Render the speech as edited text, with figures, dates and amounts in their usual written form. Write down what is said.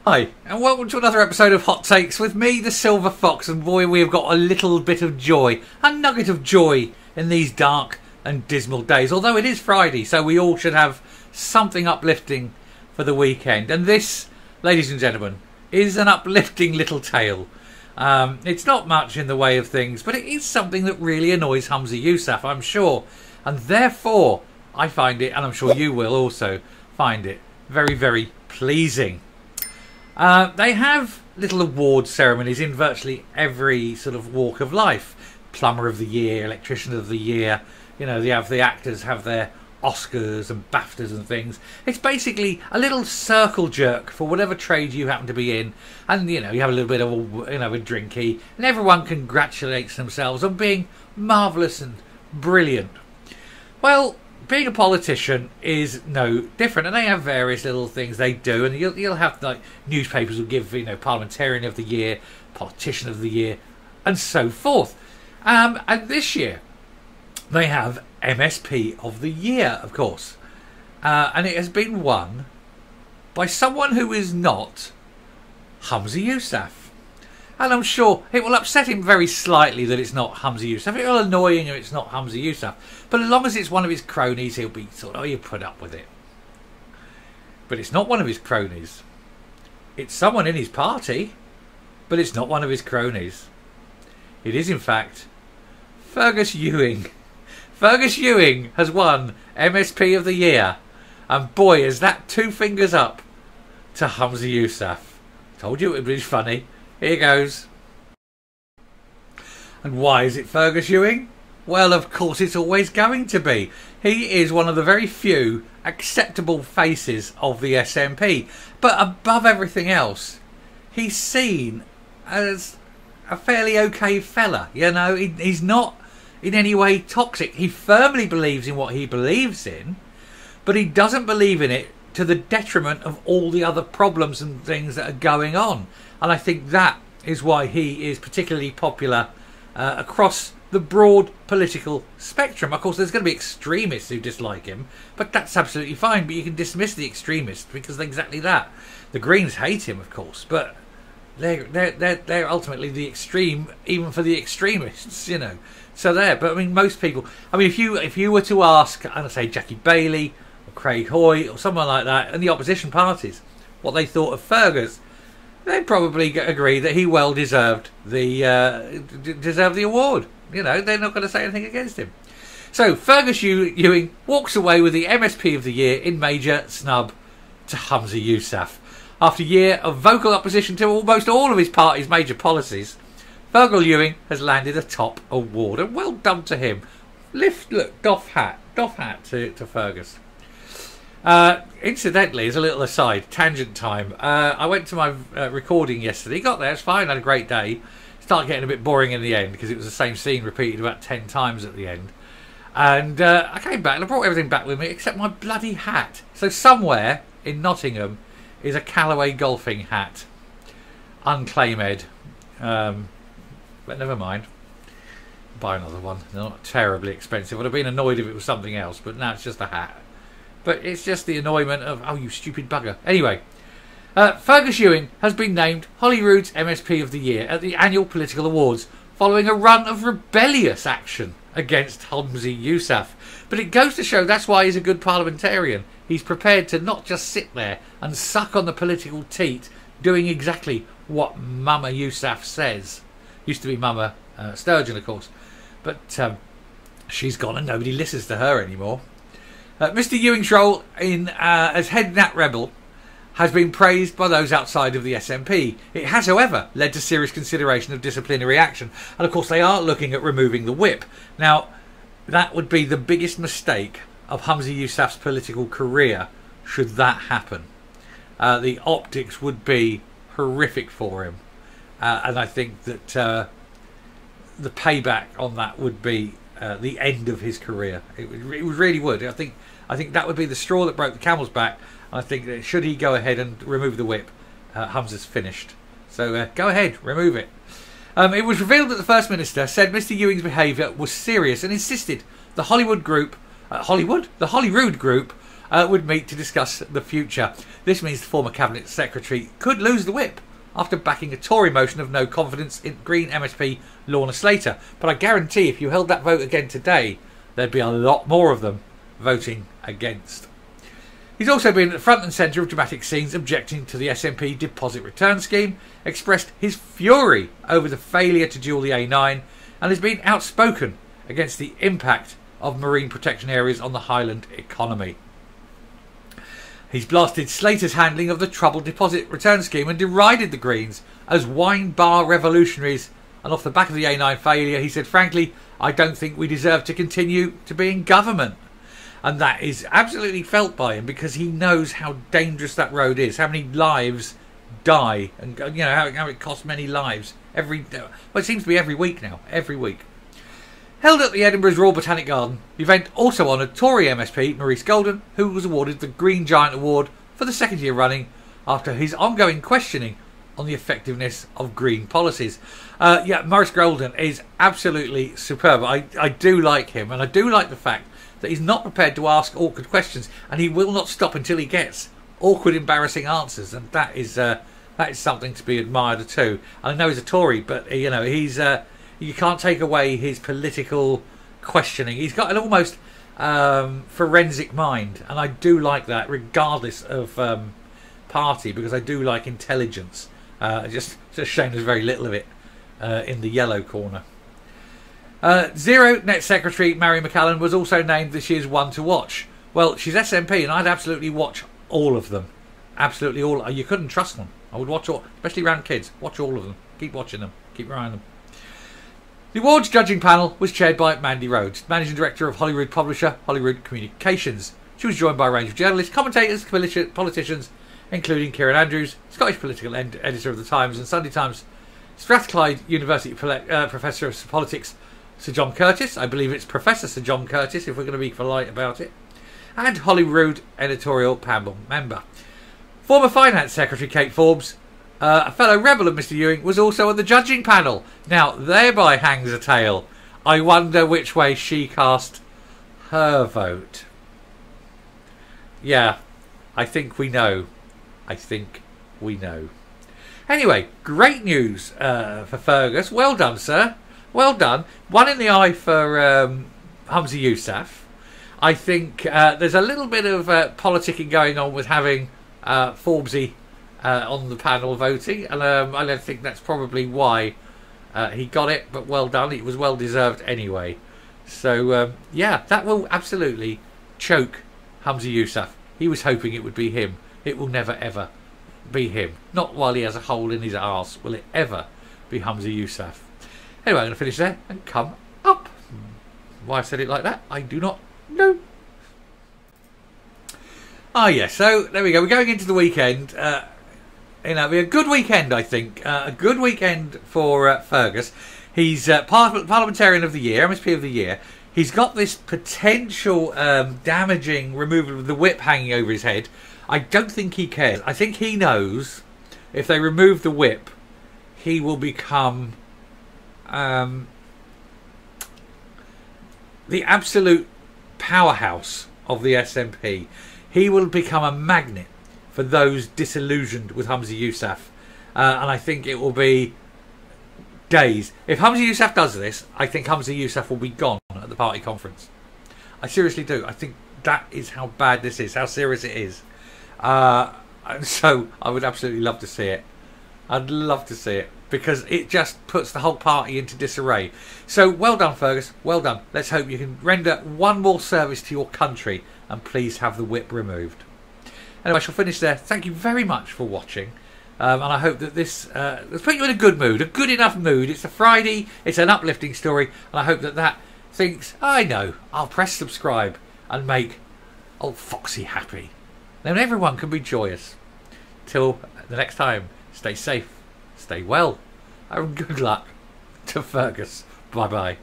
Hi, and welcome to another episode of Hot Takes with me, the Silver Fox, and boy, we have got a little bit of joy, a nugget of joy in these dark and dismal days, although it is Friday, so we all should have something uplifting for the weekend. And this, ladies and gentlemen, is an uplifting little tale. It's not much in the way of things, but it is something that really annoys Humza Yousaf, I'm sure, and therefore I find it, and I'm sure you will also find it, very, very pleasing. They have little award ceremonies in virtually every sort of walk of life. Plumber of the Year, Electrician of the Year. You know, the actors have their Oscars and BAFTAs and things. It's basically a little circle jerk for whatever trade you happen to be in. And, you know, you have a little bit of a drinky. And everyone congratulates themselves on being marvellous and brilliant. Well, being a politician is no different, and they have various little things they do, and you'll have, like, newspapers will give, you know, Parliamentarian of the Year, Politician of the Year, and so forth. And this year they have MSP of the Year, of course, and it has been won by someone who is not Humza Yousaf. And I'm sure it will upset him very slightly that it's not Humza Yousaf. It will annoy him if it's not Humza Yousaf. But as long as it's one of his cronies, he'll be sort of, oh, you put up with it. But it's not one of his cronies. It's someone in his party, but it's not one of his cronies. It is, in fact, Fergus Ewing. Fergus Ewing has won MSP of the Year. And boy, is that two fingers up to Humza Yousaf. Told you it would be funny. Here goes. And why is it Fergus Ewing? Well, of course it's always going to be. He is one of the very few acceptable faces of the SNP. But above everything else, he's seen as a fairly okay fella. You know, he's not in any way toxic. He firmly believes in what he believes in, but he doesn't believe in it to the detriment of all the other problems and things that are going on. And I think that is why he is particularly popular across the broad political spectrum. Of course, there's going to be extremists who dislike him, but that's absolutely fine. But you can dismiss the extremists because they're exactly that. The Greens hate him, of course, but they're ultimately the extreme, even for the extremists, you know. So there. But I mean, most people. I mean, if you were to ask, I don't say Jackie Bailey or Craig Hoy or someone like that, and the opposition parties, what they thought of Fergus, they'd probably agree that he well deserved the award. You know, they're not going to say anything against him. So Fergus Ewing walks away with the MSP of the Year in major snub to Humza Yousaf. After a year of vocal opposition to almost all of his party's major policies, Fergus Ewing has landed a top award, and well done to him. Doff hat to Fergus. Incidentally, as a little aside, tangent time, I went to my recording yesterday, got there, it's fine, had a great day. Started getting a bit boring in the end because it was the same scene repeated about 10 times at the end. And I came back and I brought everything back with me except my bloody hat. So somewhere in Nottingham is a Callaway golfing hat, unclaimed, but never mind. Buy another one. They're not terribly expensive. I'd have been annoyed if it was something else, but now it's just a hat. But it's just the annoyment of, oh, you stupid bugger. Anyway, Fergus Ewing has been named Holyrood's MSP of the Year at the annual political awards following a run of rebellious action against Humza Yousaf. But it goes to show that's why he's a good parliamentarian. He's prepared to not just sit there and suck on the political teat, doing exactly what Mama Yousaf says. Used to be Mama Sturgeon, of course. But she's gone and nobody listens to her anymore. Mr. Ewing's role as head Nat Rebel has been praised by those outside of the SNP. It has, however, led to serious consideration of disciplinary action. And, of course, they are looking at removing the whip. Now, that would be the biggest mistake of Humza Yousaf's political career should that happen. The optics would be horrific for him. And I think that the payback on that would be the end of his career. It really would. I think that would be the straw that broke the camel's back. I think that should he go ahead and remove the whip, Humza's finished. So go ahead, remove it. It was revealed that the First Minister said Mr. Ewing's behaviour was serious and insisted the Holyrood Group would meet to discuss the future. This means the former Cabinet Secretary could lose the whip after backing a Tory motion of no confidence in Green MSP Lorna Slater. But I guarantee if you held that vote again today, there'd be a lot more of them voting against. He's also been at the front and centre of dramatic scenes objecting to the SNP deposit return scheme, expressed his fury over the failure to dual the A9, and has been outspoken against the impact of marine protection areas on the Highland economy. He's blasted Slater's handling of the troubled deposit return scheme and derided the Greens as wine bar revolutionaries. And off the back of the A9 failure, he said, frankly, I don't think we deserve to continue to be in government. And that is absolutely felt by him because he knows how dangerous that road is, how many lives die, and how it costs many lives it seems to be every week now, every week. Held at the Edinburgh's Royal Botanic Garden, the event also honoured Tory MSP Maurice Golden, who was awarded the Green Giant Award for the second year running after his ongoing questioning on the effectiveness of green policies. Maurice Golden is absolutely superb. I do like him, and I do like the fact that he's not prepared to ask awkward questions, and he will not stop until he gets awkward, embarrassing answers, and that is something to be admired too. I know he's a Tory, but he's you can't take away his political questioning. He's got an almost forensic mind, and I do like that, regardless of party, because I do like intelligence. Just it's a shame there's very little of it in the yellow corner. Zero Net Secretary Mary McCallan was also named this year's one to watch. Well, she's SNP, and I'd absolutely watch all of them. Absolutely all. You couldn't trust them. I would watch all, especially around kids. Watch all of them. Keep watching them. Keep your eye on them. The awards judging panel was chaired by Mandy Rhodes, Managing Director of Holyrood publisher Holyrood Communications. She was joined by a range of journalists, commentators, politicians, including Kieran Andrews, Scottish political editor of the Times and Sunday Times, Strathclyde University Professor of Politics Sir John Curtis, I believe it's Professor Sir John Curtis if we're going to be polite about it, and Holyrood editorial panel member. Former Finance Secretary Kate Forbes, a fellow rebel of Mr Ewing, was also on the judging panel. Now, thereby hangs a tale. I wonder which way she cast her vote. Yeah, I think we know. Anyway, great news for Fergus. Well done, sir. Well done. One in the eye for Humza Yousaf. I think there's a little bit of politicking going on with having Forbesy on the panel voting, and I don't think that's probably why he got it, but well done. It was well deserved anyway. So that will absolutely choke Humza Yousaf. He was hoping it would be him. It will never ever be him. Not while he has a hole in his arse will it ever be Humza Yousaf. Anyway, I'm going to finish there and come up. Why I said it like that, I do not know. Yes, so there we go. We're going into the weekend. It'll be a good weekend, I think. A good weekend for Fergus. He's Parliamentarian of the Year, MSP of the Year. He's got this potential damaging removal of the whip hanging over his head. I don't think he cares. I think he knows if they remove the whip, he will become the absolute powerhouse of the SNP. He will become a magnet for those disillusioned with Humza Yousaf. And I think it will be days. If Humza Yousaf does this, I think Humza Yousaf will be gone at the party conference. I seriously do. I think that is how bad this is, how serious it is. And so I would absolutely love to see it. I'd love to see it, because it just puts the whole party into disarray. So well done, Fergus. Well done. Let's hope you can render one more service to your country and please have the whip removed. Anyway, I shall finish there. Thank you very much for watching. And I hope that this has put you in a good mood, a good enough mood. It's a Friday, it's an uplifting story, and I hope that thinks, I know, I'll press subscribe and make old Foxy happy. Then everyone can be joyous. Till the next time, stay safe, stay well, and good luck to Fergus. Bye-bye.